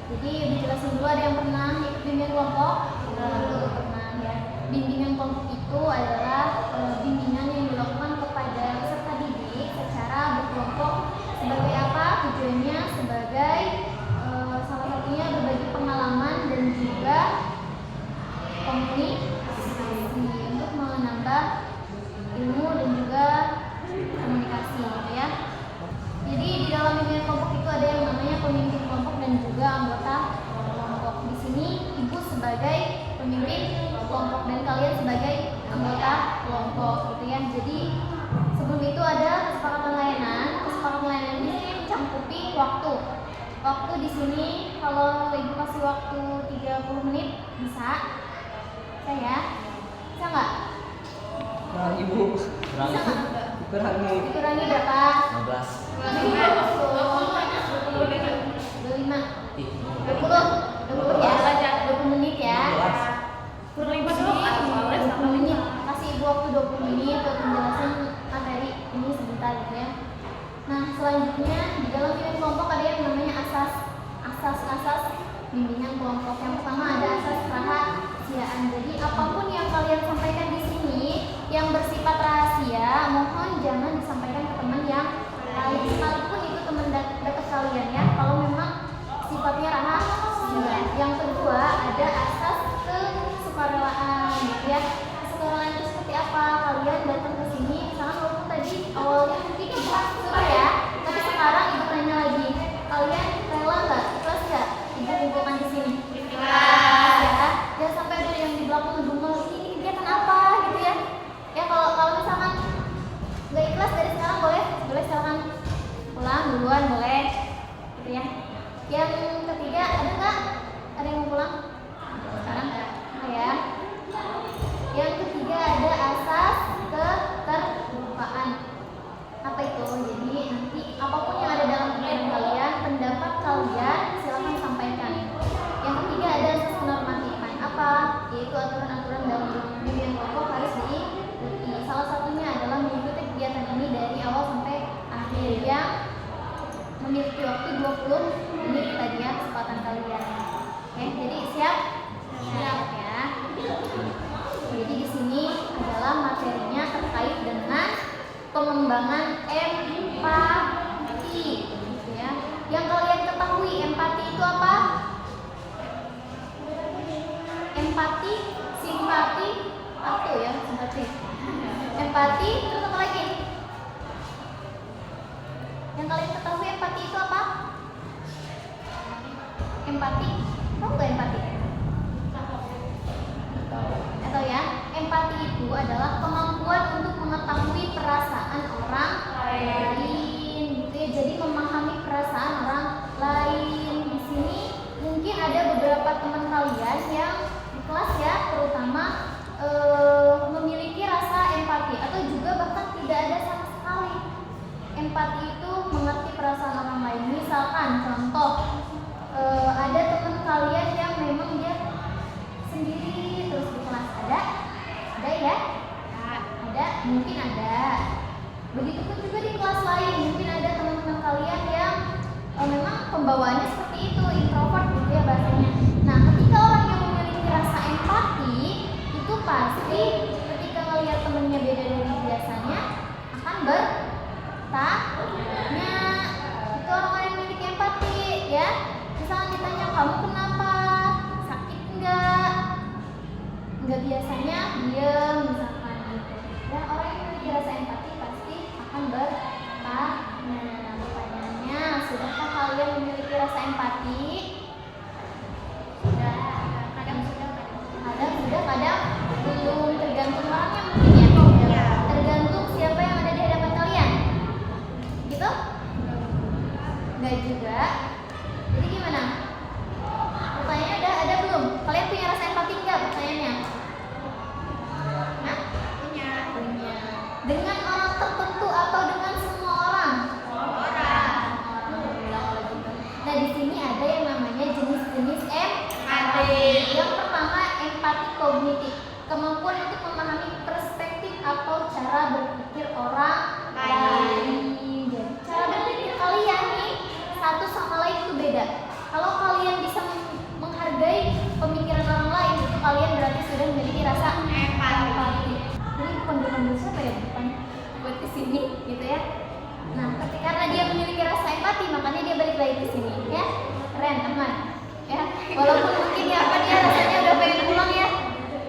Jadi dijelasin dulu, ada yang pernah ikut bimbingan kelompok? Pernah ya. Bimbingan kelompok itu adalah bimbingan yang dilakukan kepada peserta didik secara berkelompok. Sebagai apa? Tujuannya sebagai salah satunya berbagi pengalaman dan juga komunikasi untuk menambah ilmu dan juga komunikasi gitu ya. Jadi di dalam bimbingan kelompok itu ada yang namanya pemimpin kelompok dan juga anggota kelompok. Di sini ibu sebagai pemimpin kelompok dan kalian sebagai anggota kelompok gitu ya. Jadi sebelum itu ada kesepakatan layanan. Kesepakatan layanan ini mencakupi waktu. Waktu di sini kalau ibu kasih waktu 30 menit bisa? Saya? Bisa nggak? Kurang ibu. Bisa nggak? Dikurangi berapa? 15. 25 20 ya, 20 menit ya. Kurang 20 menit. Kasih ibu waktu 20 menit untuk menjelaskan materi ini sebentar gitu ya. Nah selanjutnya di dalam bimbingan kelompok ada yang namanya asas bimbingan kelompok. Yang pertama ada asas kerahasiaan. Jadi apapun yang kalian sampaikan di sini yang bersifat rahasia, mohon jangan disampaikan ke teman yang lain, sekalipun itu teman dekat kalian ya. Kalau memang sifatnya rahasia. Yang kedua ada asas kesukarelaan gitu ya. Kesukarelaan itu seperti apa? Kalian datang ke sini, misalkan walaupun tadi awalnya mungkin ibu suruh ya, tapi sekarang ibu tanya lagi, kalian rela nggak? Ikhlas nggak? Ibu kumpulkan di sini. Ikhlas ya. Jangan sampai ada yang di belakang ngedumel, ini kegiatan apa gitu ya. Ya kalau misalkan nggak ikhlas dari sekarang boleh silakan pulang duluan boleh gitu ya. Yang ketiga ada nggak? Ada yang mau pulang? Sekarang ya. Yang ketiga ada asas keterbukaan. Apa itu? Jadi nanti apapun yang ada dalam pikiran kalian, pendapat kalian silakan sampaikan. Yang ketiga ada asas kenormatifan. Apa? Yaitu aturan-aturan dalam bimbingan kelompok harus diikuti. Salah satunya adalah mengikuti kegiatan ini dari awal sampai akhir yang memiliki waktu 20 menit tadi ya kesempatan kalian. Oke, jadi siap ya. Jadi di sini adalah materinya terkait dengan pengembangan empati, gitu ya. Yang kalian ketahui empati itu apa? Empati, simpati, satu ya simpati. Empati, terus apa lagi? Yang kalian ketahui empati itu apa? Empati, tahu nggak empati? Atau ya, empati itu adalah kemampuan untuk mengetahui perasaan orang lain, gitu ya. Jadi memahami perasaan orang lain. Di sini mungkin ada beberapa teman kalian yang di kelas ya, terutama memiliki rasa empati atau juga bahkan tidak ada sama sekali. Empati itu mengerti perasaan orang lain. Misalkan contoh, ada teman kalian yang memang dia sendiri terus di kelas, ada ya? Ada, mungkin ada. Begitupun juga di kelas lain, mungkin ada teman-teman kalian yang memang pembawaannya seperti itu, introvert gitu ya bahasanya. Nah, ketika orang yang memiliki rasa empati itu pasti ketika melihat temannya beda dari biasanya akan bertanya. Itu orang yang memiliki empati ya. Misalnya ditanya, kamu kenapa? Sakit enggak? Enggak biasanya diam misalkan gitu. Dan orang yang memiliki rasa empati pasti akan bertanya. Pertanyaannya, sudahkah kalian memiliki rasa empati? Sudah, kadang sudah, kadang belum, tergantung orangnya mungkin ya. Tergantung siapa yang ada di hadapan kalian. Gitu? Enggak juga. Jadi gimana? Pertanyaannya ada belum? Kalian punya rasa empati enggak pertanyaannya? Nah? Punya. Dengan orang tertentu atau dengan semua orang? Alhamdulillah kalau gitu. Nah di sini ada yang namanya jenis-jenis empati. Yang pertama empati kognitif, kemampuan untuk memahami perspektif atau cara berpikir orang lain. Jadi cara berpikir kalian nih satu sama lain itu beda. Kalau kalian bisa sini, gitu ya. Nah, karena dia memiliki rasa empati, makanya dia balik lagi ke sini, ya. Keren teman, ya. Walaupun mungkin ya apa dia rasanya udah pengen pulang ya,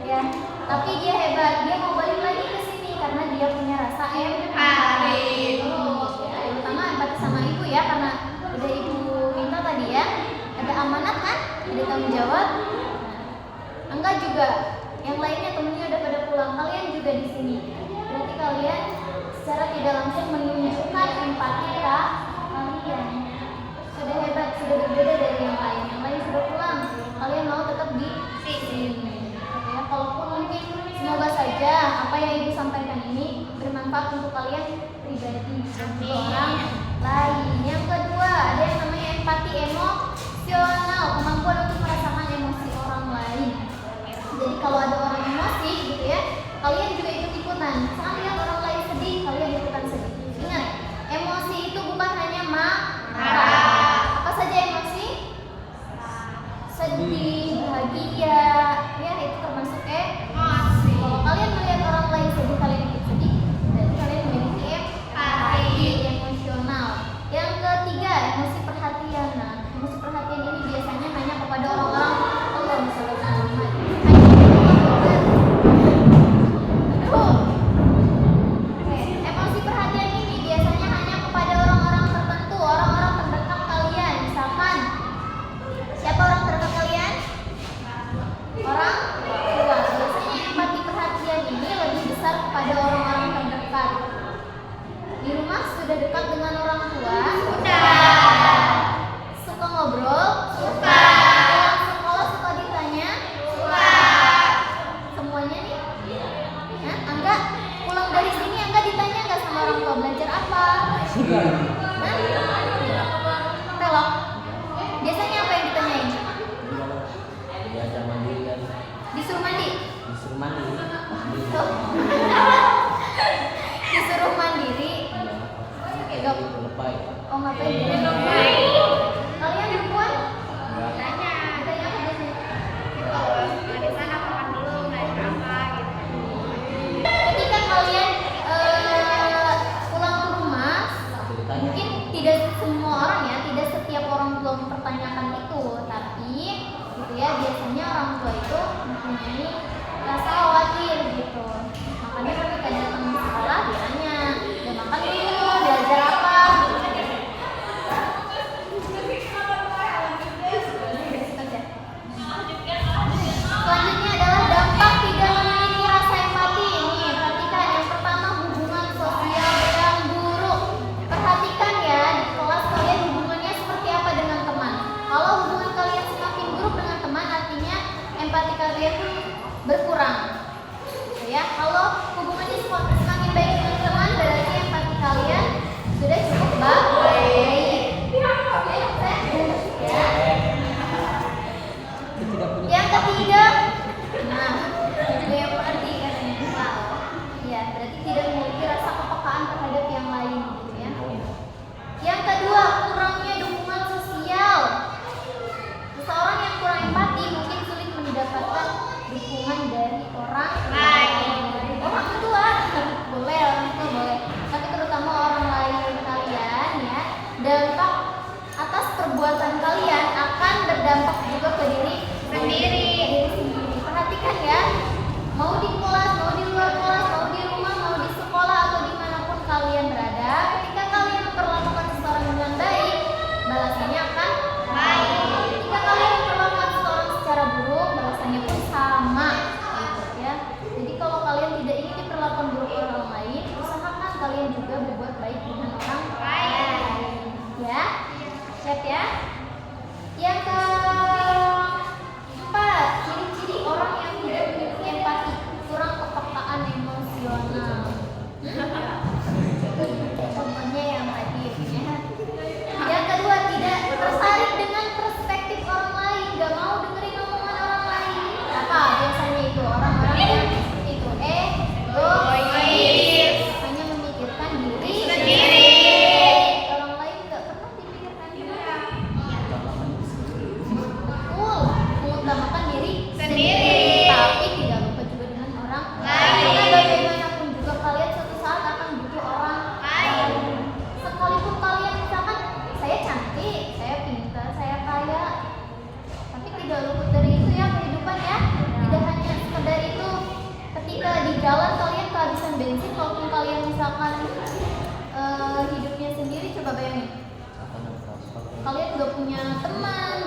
ya. Tapi dia hebat, dia mau balik lagi ke sini karena dia punya rasa empati. Ya, terutama empati sama ibu ya, karena udah ibu minta tadi ya. Ada amanat kan, ada tanggung jawab. Nah, enggak juga, yang lainnya temennya udah pada pulang, kalian juga di sini. Berarti kalian secara tidak langsung menunjukkan empati kalian. Sudah hebat, sudah berbeda dari yang lain. Yang lain sudah pulang, kalian mau tetap di sini. Ya, kalaupun mungkin semoga saja apa yang ibu sampaikan ini bermanfaat untuk kalian pribadi dan untuk orang lain. Yang kedua, ada yang namanya empati emosional, kemampuan untuk merasakan emosi orang lain. Jadi kalau ada orang emosi gitu ya, kalian juga ikut-ikutan. Misalkan lihat orang lain sedih, kalian ikutan sedih. Ingat, emosi itu bukan hanya marah. Apa saja emosi? Sedih, bahagia, ya itu termasuk emosi. Kalau kalian melihat orang lain sedih, kalian ikut sedih, berarti kalian memiliki empati emosional. Yang ketiga, emosi perhatian. Nah, emosi perhatian ini biasanya hanya kepada orang-orang Allah misalnya Muhammad. Emosi perhatian ini biasanya hanya kepada orang-orang tertentu, orang-orang terdekat kalian. Misalkan, siapa orang terdekat kalian? Orang tua. Biasanya empati perhatian ini lebih besar kepada orang-orang terdekat. Di rumah sudah dekat dengan orang tua? Sudah. Suka ngobrol? Suka. Pulang sekolah suka ditanya? Suka. Semuanya nih? Hah? Angga pulang dari sini Angga ditanya nggak sama orang tua belajar apa? Hah? Telok. Biasanya apa yang ditanyain? Belajar mandiri kan. Disuruh mandi? Disuruh mandiri. Tuh. Disuruh mandiri. Iya. Lepai. Oh ngapain? Kalian perempuan? Ditanya apa biasanya? Di sana makan dulu, belajar apa gitu. Ketika kalian pulang ke rumah, mungkin tidak semua orang ya, tidak setiap orang tua mempertanyakan itu, tapi gitu ya, biasanya orang tua itu mempunyai rasa khawatir gitu. Makanya ketika datang ke sekolah ditanya, udah makan belum, belajar apa? Selanjutnya adalah dampak tidak memiliki rasa empati. Ini perhatikan, yang pertama hubungan sosial yang buruk. Perhatikan ya, di kelas kalian hubungannya seperti apa dengan teman. Kalau hubungan kalian semakin buruk dengan teman, artinya empati kalian berkurang. Gitu ya. Kalau hubungannya semakin baik dengan teman, berarti empati kalian sudah cukup baik. Ya. Yang ketiga, nah, itu yang berarti katanya. Ya, berarti tidak memiliki rasa kepekaan terhadap yang lain, gitu ya. Yang kedua, kurangnya dukungan sosial. Seseorang yang kurang empati mungkin sulit mendapatkan dukungan dari orang lain. Orang tua boleh, orang tua boleh, tapi terutama orang lain kalian ya. Dampak atas perbuatan kalian akan berdampak juga ke diri sendiri. Perhatikan ya, mau di kelas, mau di luar kelas, mau di rumah, mau di sekolah atau dimanapun kalian berada, ketika kalian memperlakukan seseorang dengan baik, balasannya akan baik. Ketika kalian memperlakukan seseorang secara buruk, balasannya pun sama, gitu ya. Jadi kalau kalian tidak ingin diperlakukan buruk orang lain, usahakan kalian juga berbuat baik dengan orang lain. Ya, siap ya. Yang keempat, ciri-ciri orang yang tidak memiliki empati, kurang kepekaan emosional. Contohnya yang tadi ya. Yang kedua, tidak tertarik dengan perspektif orang lain, gak mau dengerin omongan orang lain. Apa biasanya itu orang-orang yang seperti itu? Egois, hanya memikirkan diri sendiri. Orang lain gak pernah dipikirkan juga.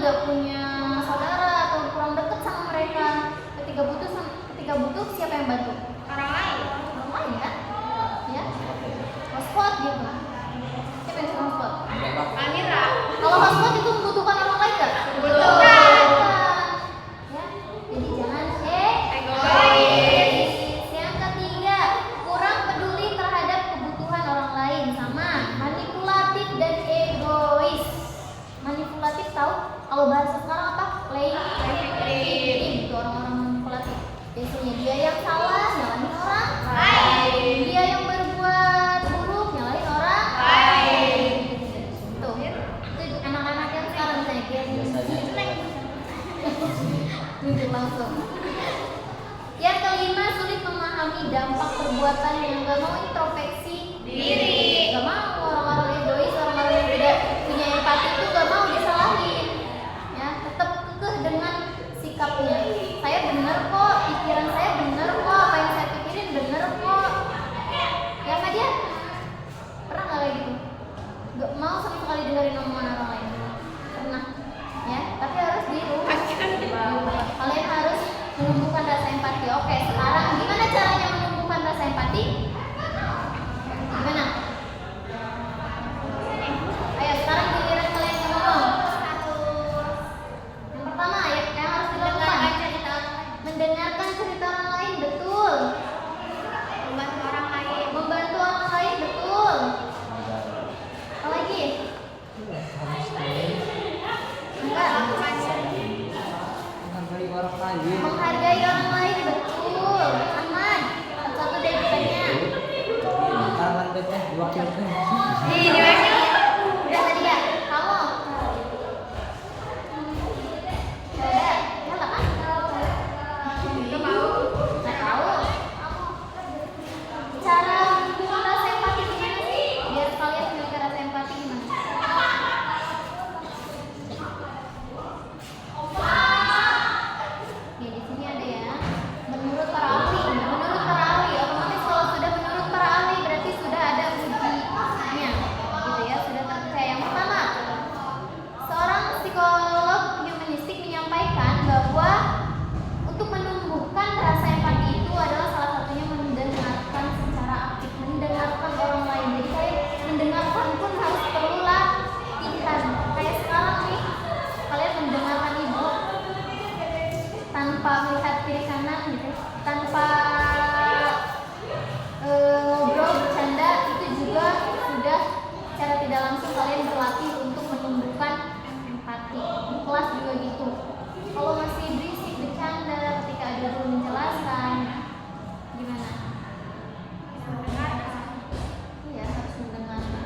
nggak punya saudara atau kurang deket sama mereka. Ketika butuh siapa yang bantu? Orang lain kan? Ya, hotspot gitu. Siapa yang suka hotspot? Amira. Kalau hotspot itu membutuhkan orang lain nggak? Membutuhkan. Ya, jadi jangan egois. Yang ketiga, kurang peduli terhadap kebutuhan orang lain, sama manipulatif dan egois. Manipulatif tahu? Kalau bahasa sekarang apa? Playing victim. Itu orang-orang manipulatif. Biasanya dia yang salah, nyalahin orang lain. Dia yang berbuat buruk, nyalahin orang lain. Tuh, itu anak-anak yang sekarang misalnya dia nunjuk langsung. Yang kelima, sulit memahami dampak perbuatan yang gak mau introspeksi diri. Gak mau orang-orang egois, orang-orang yang tidak punya empati itu gak mau disalahin. Ya, tetap kekeh dengan sikapnya. Saya benar kok, pikiran saya benar kok, apa yang saya pikirin benar kok. Ya nggak dia? Pernah nggak kayak gitu? Gak mau sama sekali dengerin omongan orang lain. Pernah? Ya, tapi harus di rumah. Kalian harus menumbuhkan rasa empati. Oke, sekarang gimana caranya menumbuhkan rasa empati? Gimana? Ayo, sekarang giliran kalian yang ngomong. Yang pertama, ya, yang harus dilakukan mendengarkan cerita orang lain, betul. Membantu orang lain, betul. Apa lagi? Enggak. Menghargai orang lain, betul. Aman. Satu depannya. Udah tadi ya? Kamu? Udah. Ya lah kan? Nggak tahu. Cara menumbuhkan rasa empati gimana sih? Biar kalian memiliki rasa empati gimana? Nih, di sini ada ya. Menurut para ahli, otomatis kalau sudah menurut para ahli berarti sudah ada ujinya, gitu ya, sudah terpercaya. Yang pertama, seorang psikolog humanistik menyampaikan bahwa untuk menumbuhkan rasa empati itu adalah salah satunya mendengarkan secara aktif, mendengarkan orang lain. Jadi kayak mendengarkan pun harus perlu latihan. Kayak sekarang nih, kalian mendengarkan ibu tanpa melihat kiri kanan gitu, tanpa ngobrol bercanda, itu juga sudah secara tidak langsung kalian berlatih untuk menumbuhkan empati. Di kelas juga gitu. Kalau masih berisik bercanda ketika ada guru menjelaskan, gimana? Iya, harus mendengarkan.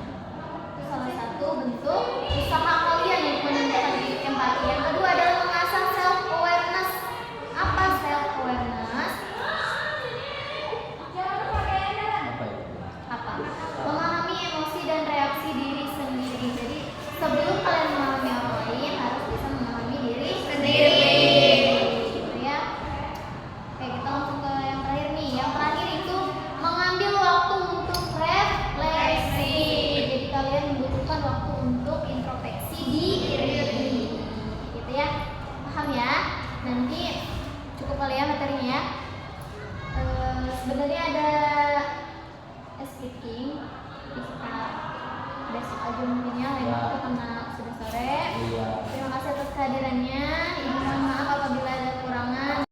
Itu salah satu bentuk usaha kalian untuk menumbuhkan empati. Yang kedua adalah mengasah self awareness. Apa self awareness? Apa? Memahami emosi dan reaksi diri sendiri. Jadi sebelum kalian memahami orang lain, harus bisa memahami diri sendiri. Gitu ya. Oke, kita langsung ke yang terakhir nih. Yang terakhir itu mengambil waktu untuk refleksi. Jadi kalian membutuhkan waktu untuk introspeksi diri. Gitu ya. Paham ya? Nanti cukup kali ya materinya ya. Sebenarnya ada speaking bisa besok aja mungkin ya, lagi itu karena sudah sore. Iya. Terima kasih atas kehadirannya. Ibu mohon maaf apabila ada kekurangan.